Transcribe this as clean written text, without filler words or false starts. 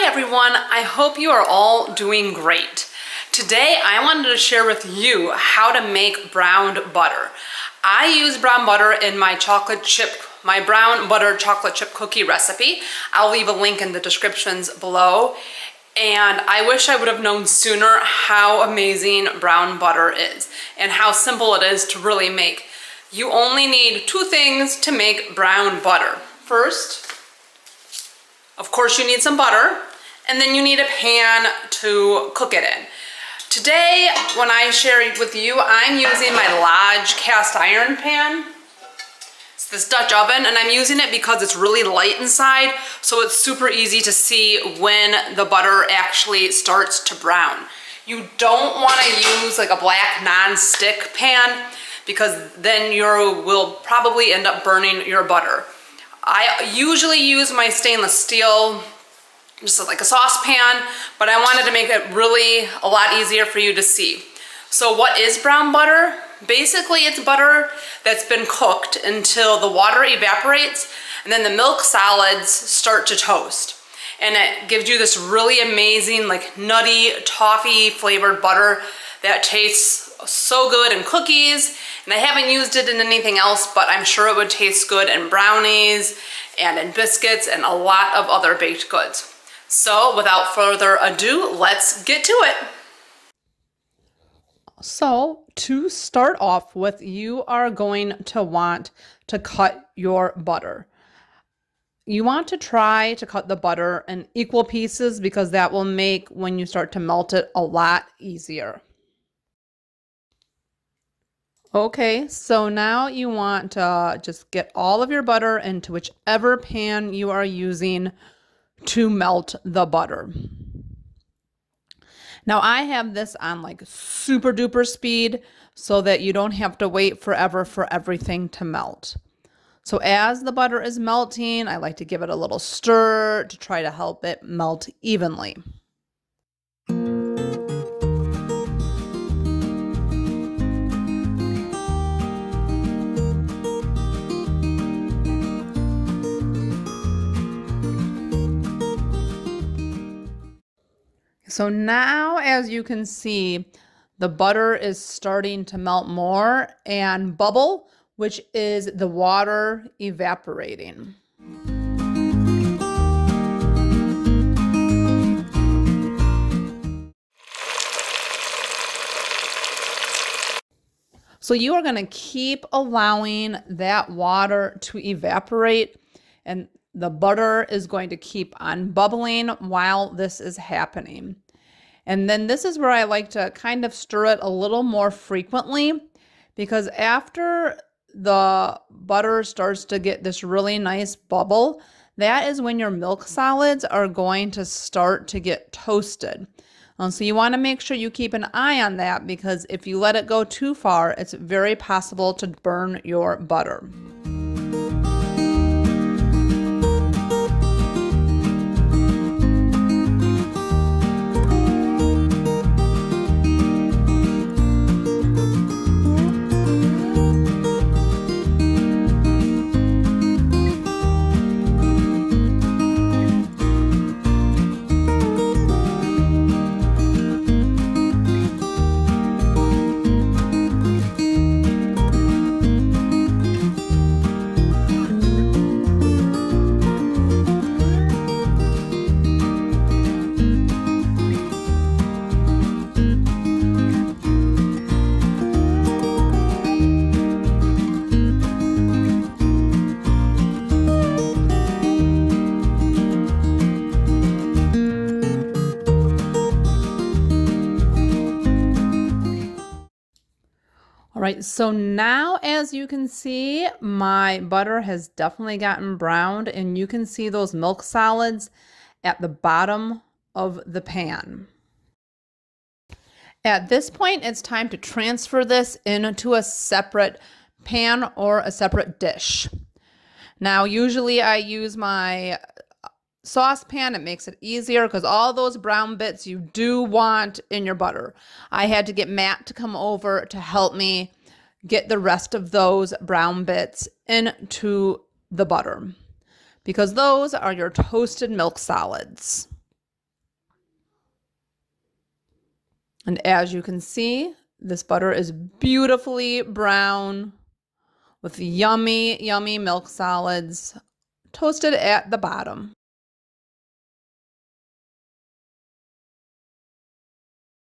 Hi everyone, I hope you are all doing great. Today I wanted to share with you how to make browned butter. I use brown butter in my brown butter chocolate chip cookie recipe. I'll leave a link in the descriptions below. And I wish I would have known sooner how amazing brown butter is and how simple it is to really make. You only need two things to make brown butter. First, of course, you need some butter, and then you need a pan to cook it in. Today, when I share it with you, I'm using my Lodge cast iron pan. It's this Dutch oven, and I'm using it because it's really light inside, so it's super easy to see when the butter actually starts to brown. You don't want to use like a black non-stick pan because then you will probably end up burning your butter. I usually use my stainless steel, just like a saucepan, but I wanted to make it really a lot easier for you to see. So what is brown butter? Basically, it's butter that's been cooked until the water evaporates and then the milk solids start to toast. And it gives you this really amazing, like nutty, toffee flavored butter that tastes so good in cookies. And I haven't used it in anything else, but I'm sure it would taste good in brownies and in biscuits and a lot of other baked goods. So without further ado, let's get to it. So to start off with, you are going to want to cut your butter. You want to try to cut the butter in equal pieces because that will make when you start to melt it a lot easier. Okay, so now you want to just get all of your butter into whichever pan you are using to melt the butter. Now I have this on like super duper speed so that you don't have to wait forever for everything to melt. So as the butter is melting, I like to give it a little stir to try to help it melt evenly. So now, as you can see, the butter is starting to melt more and bubble, which is the water evaporating. So you are going to keep allowing that water to evaporate, and the butter is going to keep on bubbling while this is happening. And then this is where I like to kind of stir it a little more frequently, because after the butter starts to get this really nice bubble, that is when your milk solids are going to start to get toasted. So you want to make sure you keep an eye on that, because if you let it go too far, it's very possible to burn your butter. All right, so now as you can see, my butter has definitely gotten browned, and you can see those milk solids at the bottom of the pan. At this point, it's time to transfer this into a separate pan or a separate dish. Now, usually I use my saucepan. It makes it easier because all those brown bits you do want in your butter. I had to get Matt to come over to help me get the rest of those brown bits into the butter, because those are your toasted milk solids. And as you can see, this butter is beautifully brown with yummy, yummy milk solids toasted at the bottom.